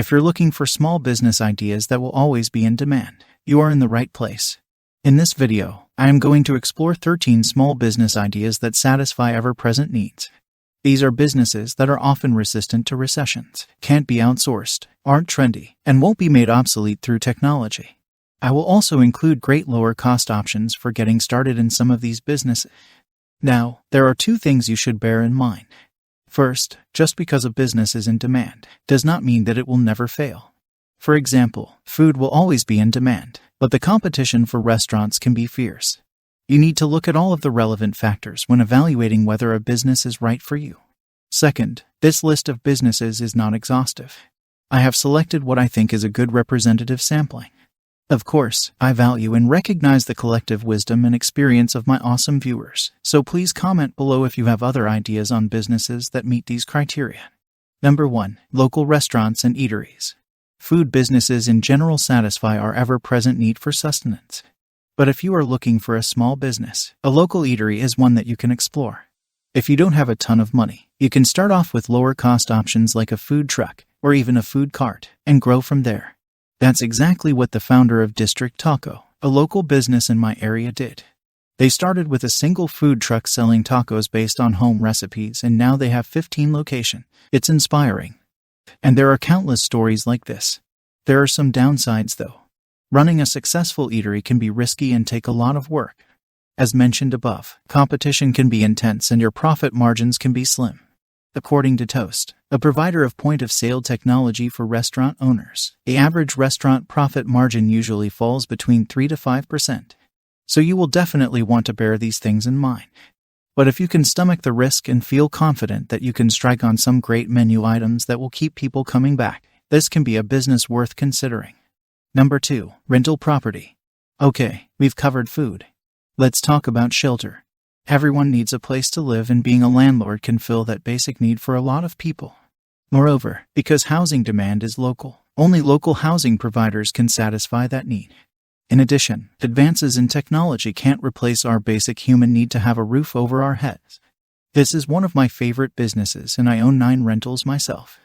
If you're looking for small business ideas that will always be in demand, you are in the right place. In this video, I am going to explore 13 small business ideas that satisfy ever-present needs. These are businesses that are often resistant to recessions, can't be outsourced, aren't trendy, and won't be made obsolete through technology. I will also include great lower-cost options for getting started in some of these businesses. Now, there are two things you should bear in mind. First, just because a business is in demand does not mean that it will never fail. For example, food will always be in demand, but the competition for restaurants can be fierce. You need to look at all of the relevant factors when evaluating whether a business is right for you. Second, this list of businesses is not exhaustive. I have selected what I think is a good representative sampling. Of course, I value and recognize the collective wisdom and experience of my awesome viewers, so please comment below if you have other ideas on businesses that meet these criteria. Number 1. Local restaurants and eateries. Food businesses in general satisfy our ever-present need for sustenance. But if you are looking for a small business, a local eatery is one that you can explore. If you don't have a ton of money, you can start off with lower-cost options like a food truck or even a food cart and grow from there. That's exactly what the founder of District Taco, a local business in my area, did. They started with a single food truck selling tacos based on home recipes, and now they have 15 locations. It's inspiring. And there are countless stories like this. There are some downsides though. Running a successful eatery can be risky and take a lot of work. As mentioned above, competition can be intense and your profit margins can be slim. According to Toast, a provider of point-of-sale technology for restaurant owners, the average restaurant profit margin usually falls between 3 to 5%. So you will definitely want to bear these things in mind. But if you can stomach the risk and feel confident that you can strike on some great menu items that will keep people coming back, this can be a business worth considering. Number 2. Rental property. Okay, we've covered food. Let's talk about shelter. Everyone needs a place to live, and being a landlord can fill that basic need for a lot of people. Moreover, because housing demand is local, only local housing providers can satisfy that need. In addition, advances in technology can't replace our basic human need to have a roof over our heads. This is one of my favorite businesses, and I own 9 rentals myself.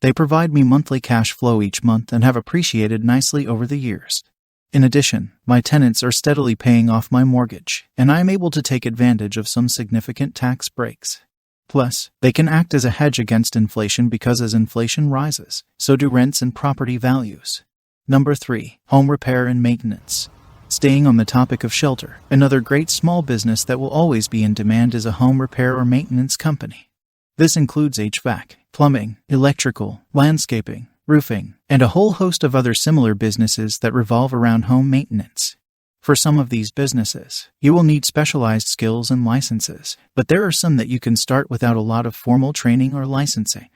They provide me monthly cash flow each month and have appreciated nicely over the years. In addition, my tenants are steadily paying off my mortgage, and I am able to take advantage of some significant tax breaks. Plus, they can act as a hedge against inflation because as inflation rises, so do rents and property values. Number 3. Home repair and maintenance. Staying on the topic of shelter, another great small business that will always be in demand is a home repair or maintenance company. This includes HVAC, plumbing, electrical, landscaping, roofing, and a whole host of other similar businesses that revolve around home maintenance. For some of these businesses, you will need specialized skills and licenses, but there are some that you can start without a lot of formal training or licensing.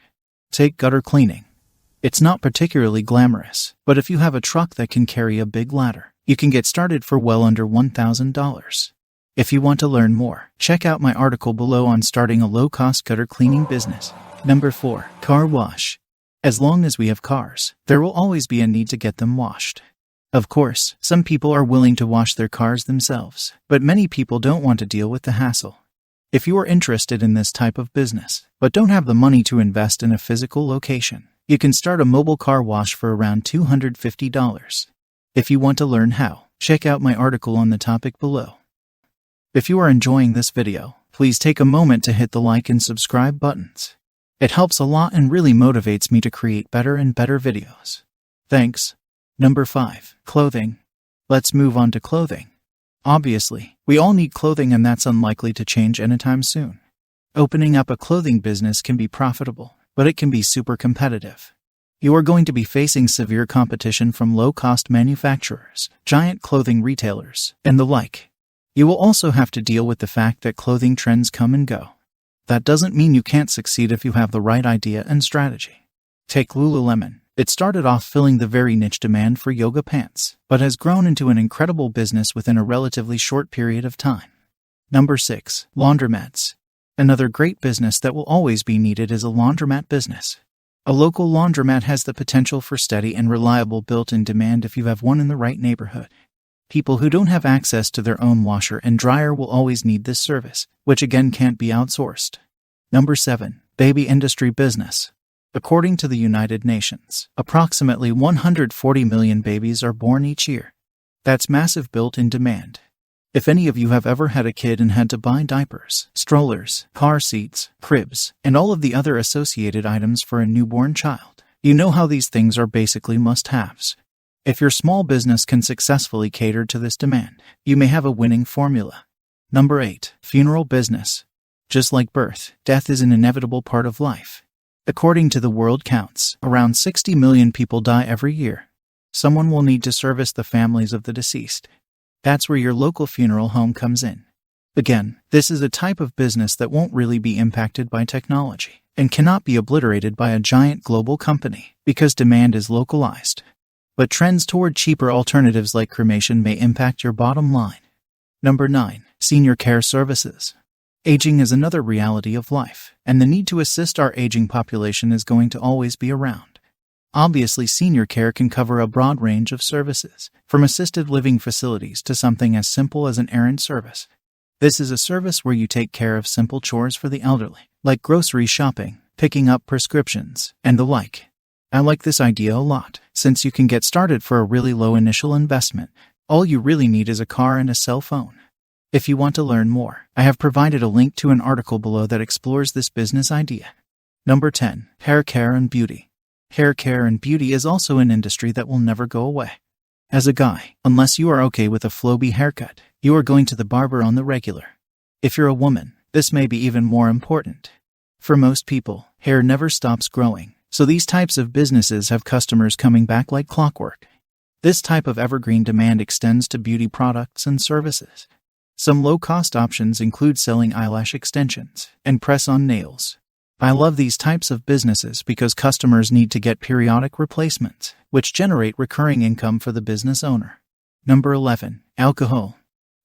Take gutter cleaning. It's not particularly glamorous, but if you have a truck that can carry a big ladder, you can get started for well under $1,000. If you want to learn more, check out my article below on starting a low-cost gutter cleaning business. Number 4. Car wash. As long as we have cars, there will always be a need to get them washed. Of course, some people are willing to wash their cars themselves, but many people don't want to deal with the hassle. If you are interested in this type of business, but don't have the money to invest in a physical location, you can start a mobile car wash for around $250. If you want to learn how, check out my article on the topic below. If you are enjoying this video, please take a moment to hit the like and subscribe buttons. It helps a lot and really motivates me to create better and better videos. Thanks. Number 5. Clothing. Let's move on to clothing. Obviously, we all need clothing, and that's unlikely to change anytime soon. Opening up a clothing business can be profitable, but it can be super competitive. You are going to be facing severe competition from low-cost manufacturers, giant clothing retailers, and the like. You will also have to deal with the fact that clothing trends come and go. That doesn't mean you can't succeed if you have the right idea and strategy. Take Lululemon. It started off filling the very niche demand for yoga pants, but has grown into an incredible business within a relatively short period of time. Number 6. Laundromats. Another great business that will always be needed is a laundromat business. A local laundromat has the potential for steady and reliable built-in demand if you have one in the right neighborhood. People who don't have access to their own washer and dryer will always need this service, which again can't be outsourced. Number 7. Baby industry business. According to the United Nations, approximately 140 million babies are born each year. That's massive built-in demand. If any of you have ever had a kid and had to buy diapers, strollers, car seats, cribs, and all of the other associated items for a newborn child, you know how these things are basically must-haves. If your small business can successfully cater to this demand, you may have a winning formula. Number 8. Funeral business. Just like birth, death is an inevitable part of life. According to the World Counts, around 60 million people die every year. Someone will need to service the families of the deceased. That's where your local funeral home comes in. Again, this is a type of business that won't really be impacted by technology and cannot be obliterated by a giant global company because demand is localized. But trends toward cheaper alternatives like cremation may impact your bottom line. Number 9. Senior care services. Aging is another reality of life, and the need to assist our aging population is going to always be around. Obviously, senior care can cover a broad range of services, from assisted living facilities to something as simple as an errand service. This is a service where you take care of simple chores for the elderly, like grocery shopping, picking up prescriptions, and the like. I like this idea a lot, since you can get started for a really low initial investment. All you really need is a car and a cell phone. If you want to learn more, I have provided a link to an article below that explores this business idea. Number 10. Hair care and beauty. Hair care and beauty is also an industry that will never go away. As a guy, unless you are okay with a floby haircut, you are going to the barber on the regular. If you're a woman, this may be even more important. For most people, hair never stops growing, so these types of businesses have customers coming back like clockwork. This type of evergreen demand extends to beauty products and services. Some low-cost options include selling eyelash extensions and press-on nails. I love these types of businesses because customers need to get periodic replacements, which generate recurring income for the business owner. Number 11. Alcohol.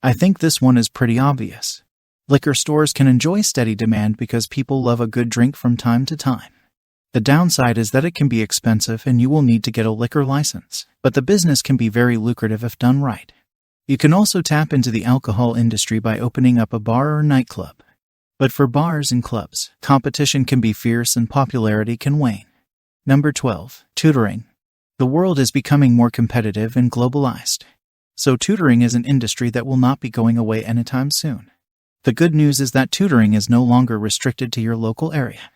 I think this one is pretty obvious. Liquor stores can enjoy steady demand because people love a good drink from time to time. The downside is that it can be expensive and you will need to get a liquor license, but the business can be very lucrative if done right. You can also tap into the alcohol industry by opening up a bar or nightclub. But for bars and clubs, competition can be fierce and popularity can wane. Number 12. Tutoring. The world is becoming more competitive and globalized. So tutoring is an industry that will not be going away anytime soon. The good news is that tutoring is no longer restricted to your local area.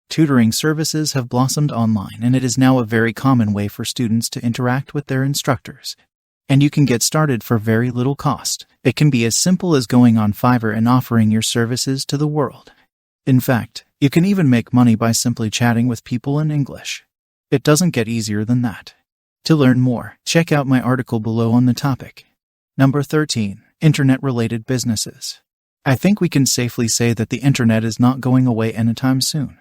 Tutoring services have blossomed online, and it is now a very common way for students to interact with their instructors. And you can get started for very little cost. It can be as simple as going on Fiverr and offering your services to the world. In fact, you can even make money by simply chatting with people in English. It doesn't get easier than that. To learn more, check out my article below on the topic. Number 13. Internet-related businesses. I think we can safely say that the internet is not going away anytime soon.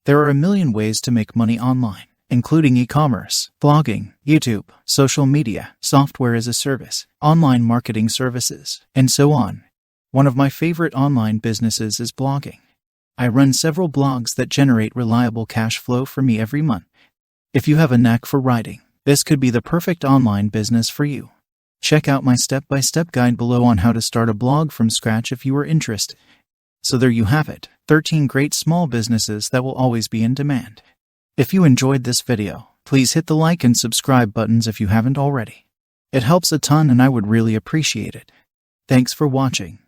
There are a million ways to make money online, including e-commerce, blogging, YouTube, social media, software as a service, online marketing services, and so on. One of my favorite online businesses is blogging. I run several blogs that generate reliable cash flow for me every month. If you have a knack for writing, this could be the perfect online business for you. Check out my step-by-step guide below on how to start a blog from scratch if you are interested. So there you have it, 13 great small businesses that will always be in demand. If you enjoyed this video, please hit the like and subscribe buttons if you haven't already. It helps a ton and I would really appreciate it. Thanks for watching.